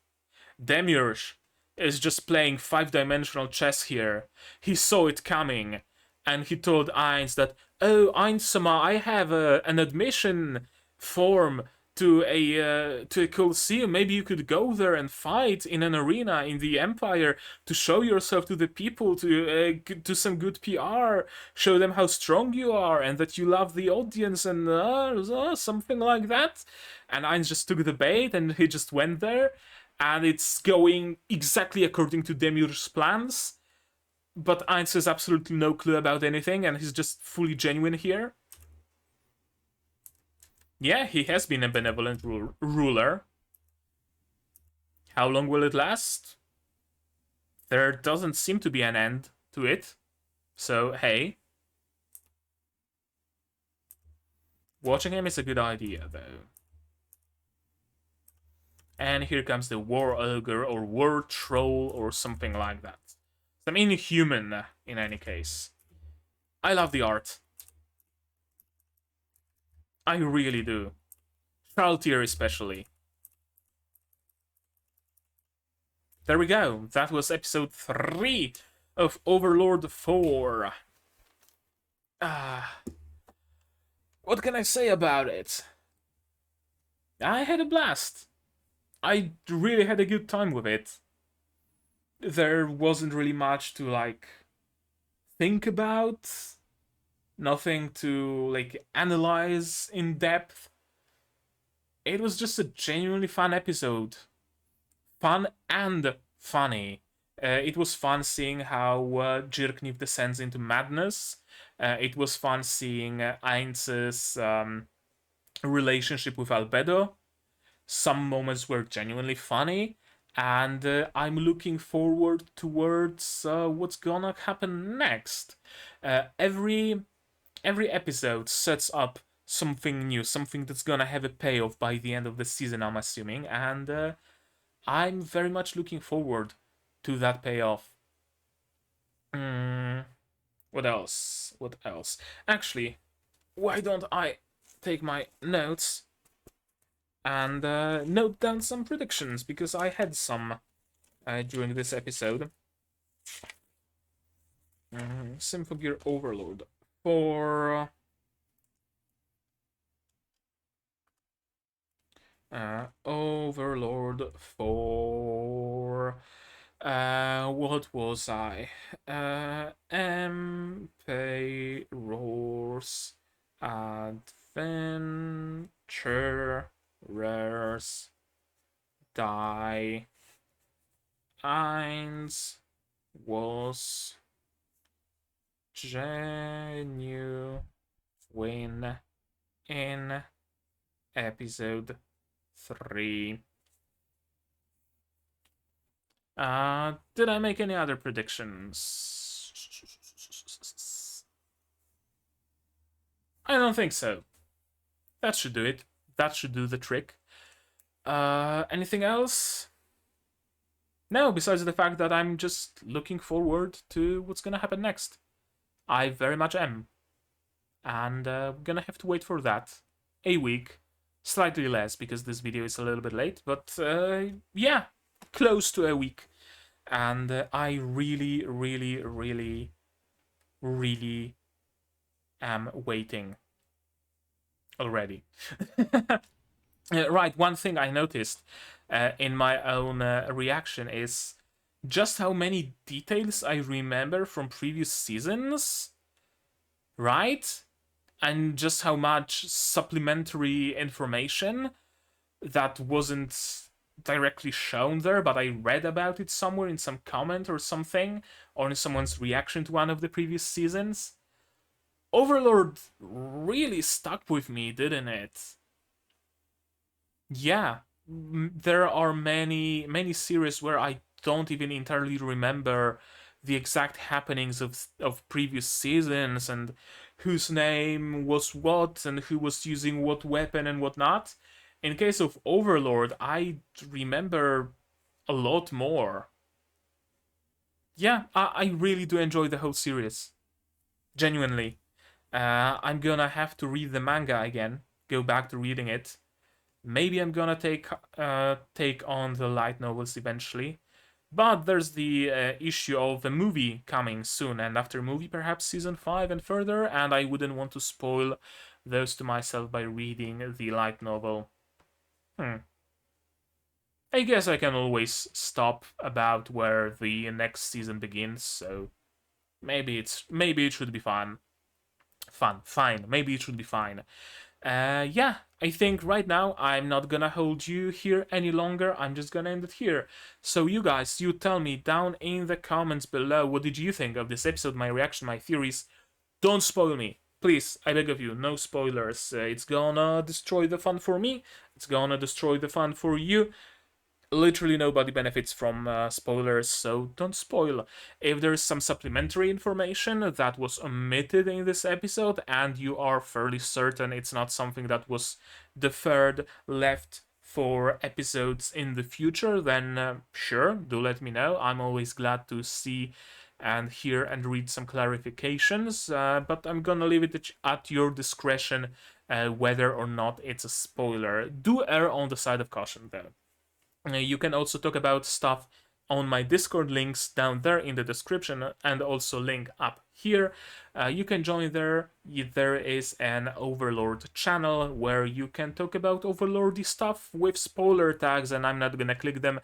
Demiurge is just playing 5-dimensional chess here. He saw it coming, and he told Ainz that, oh, ainz-sama, I have an admission form to a coliseum. Maybe you could go there and fight in an arena in the Empire to show yourself to the people, to do some good PR, show them how strong you are and that you love the audience and something like that. And Ainz just took the bait and he just went there, and it's going exactly according to Demiurge's plans. But Ainz has absolutely no clue about anything, and he's just fully genuine here. Yeah, he has been a benevolent ruler. How long will it last? There doesn't seem to be an end to it. So, hey. Watching him is a good idea, though. And here comes the War Ogre, or War Troll, or something like that. Some inhuman, in any case. I love the art. I really do. Charltier especially. There we go. That was episode 3 of Overlord 4. What can I say about it? I had a blast. I really had a good time with it. There wasn't really much to, think about. Nothing to, analyze in depth. It was just a genuinely fun episode. Fun and funny. It was fun seeing how Jirkniv descends into madness. It was fun seeing Ainz's relationship with Albedo. Some moments were genuinely funny, and I'm looking forward towards what's gonna happen next. Every episode sets up something new, something that's gonna have a payoff by the end of the season, I'm assuming, and I'm very much looking forward to that payoff. What else? What else? Actually, why don't I take my notes and note down some predictions, because I had some during this episode. Symphogear Overlord for Overlord for what was I? Emperor's Adventurers Die Ainz was genuine in episode 3. Did I make any other predictions? I don't think so. That should do it. That should do the trick. Anything else? No, besides the fact that I'm just looking forward to what's gonna happen next. I very much am. And we're gonna have to wait for that. A week. Slightly less because this video is a little bit late, but yeah, close to a week. And I really, really, really, really am waiting already. Right, one thing I noticed in my own reaction is just how many details I remember from previous seasons, right? And just how much supplementary information that wasn't directly shown there, but I read about it somewhere in some comment or something, or in someone's reaction to one of the previous seasons. Overlord really stuck with me, didn't it? Yeah, there are many series where I don't even entirely remember the exact happenings of previous seasons and whose name was what and who was using what weapon and whatnot. In case of Overlord, I remember a lot more. Yeah, I really do enjoy the whole series. Genuinely. I'm gonna have to read the manga again, go back to reading it. Maybe I'm gonna take on the light novels eventually. But there's the issue of the movie coming soon, and after movie, perhaps season 5 and further, and I wouldn't want to spoil those to myself by reading the light novel. I guess I can always stop about where the next season begins, so maybe it should be fine. Fine. Maybe it should be fine. Yeah, I think right now I'm not gonna hold you here any longer. I'm just gonna end it here. So you guys, you tell me down in the comments below, what did you think of this episode, my reaction, my theories. Don't spoil me. Please, I beg of you, no spoilers. It's gonna destroy the fun for me. It's gonna destroy the fun for you. Literally nobody benefits from spoilers, so don't spoil. If there's some supplementary information that was omitted in this episode and you are fairly certain it's not something that was deferred, left for episodes in the future, then sure, do let me know. I'm always glad to see and hear and read some clarifications, but I'm gonna leave it at your discretion whether or not it's a spoiler. Do err on the side of caution though. You can also talk about stuff on my Discord, links down there in the description, and also link up here. You can join there. There is an Overlord channel where you can talk about Overlordy stuff with spoiler tags, and I'm not gonna click them.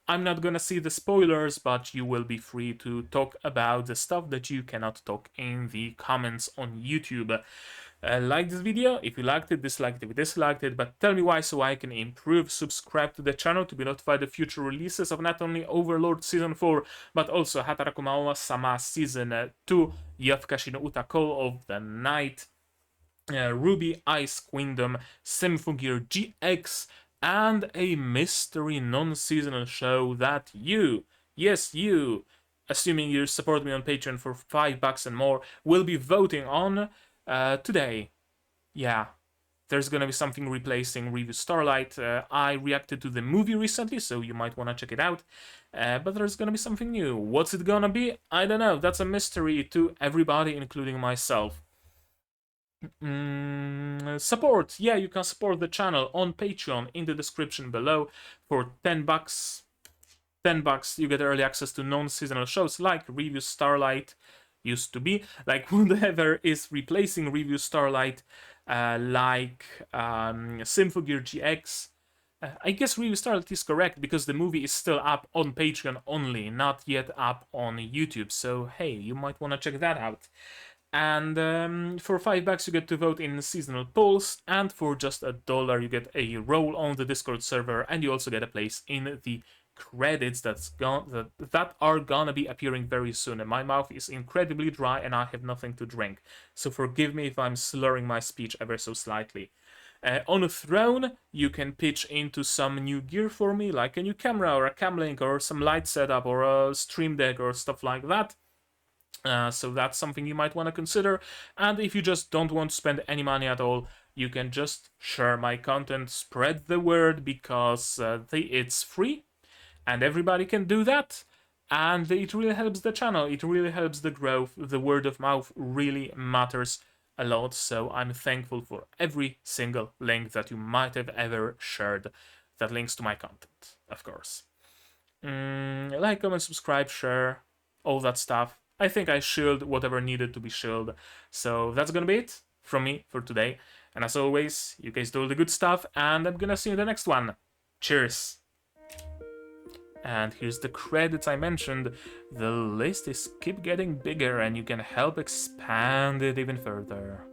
I'm not gonna see the spoilers, but you will be free to talk about the stuff that you cannot talk in the comments on YouTube. Like this video if you liked it, dislike it if you disliked it, but tell me why so I can improve. Subscribe to the channel to be notified of future releases of not only Overlord Season 4, but also Hataraku Sama Season 2, Yofukashi no Uta Call of the Night, Ruby Ice Queendom, Symphogear GX, and a mystery non-seasonal show that you, yes you, assuming you support me on Patreon for $5 and more, will be voting on today. Yeah, there's gonna be something replacing Review Starlight. I reacted to the movie recently, so you might want to check it out. But there's gonna be something new. What's it gonna be? I don't know. That's a mystery to everybody, including myself. Support. Yeah, you can support the channel on Patreon in the description below for $10. $10 you get early access to non-seasonal shows like Review Starlight used to be, like whatever is replacing Review Starlight, like Symphogear GX. I guess Review Starlight is correct because the movie is still up on Patreon only, not yet up on YouTube, so hey, you might want to check that out. And for $5 you get to vote in seasonal polls, and for just $1 you get a role on the Discord server, and you also get a place in the credits that are gonna be appearing very soon, and my mouth is incredibly dry and I have nothing to drink, so forgive me if I'm slurring my speech ever so slightly. On a throne, you can pitch into some new gear for me, like a new camera or a cam link or some light setup or a stream deck or stuff like that. So that's something you might want to consider. And if you just don't want to spend any money at all, you can just share my content, spread the word, because it's free and everybody can do that. And it really helps the channel, it really helps the growth. The word of mouth really matters a lot, so I'm thankful for every single link that you might have ever shared that links to my content, of course. Like, comment, subscribe, share, all that stuff. I think I shielded whatever needed to be shielded. So that's gonna be it from me for today. And as always, you guys do all the good stuff, and I'm gonna see you in the next one. Cheers! And here's the credits I mentioned. The list is keep getting bigger, and you can help expand it even further.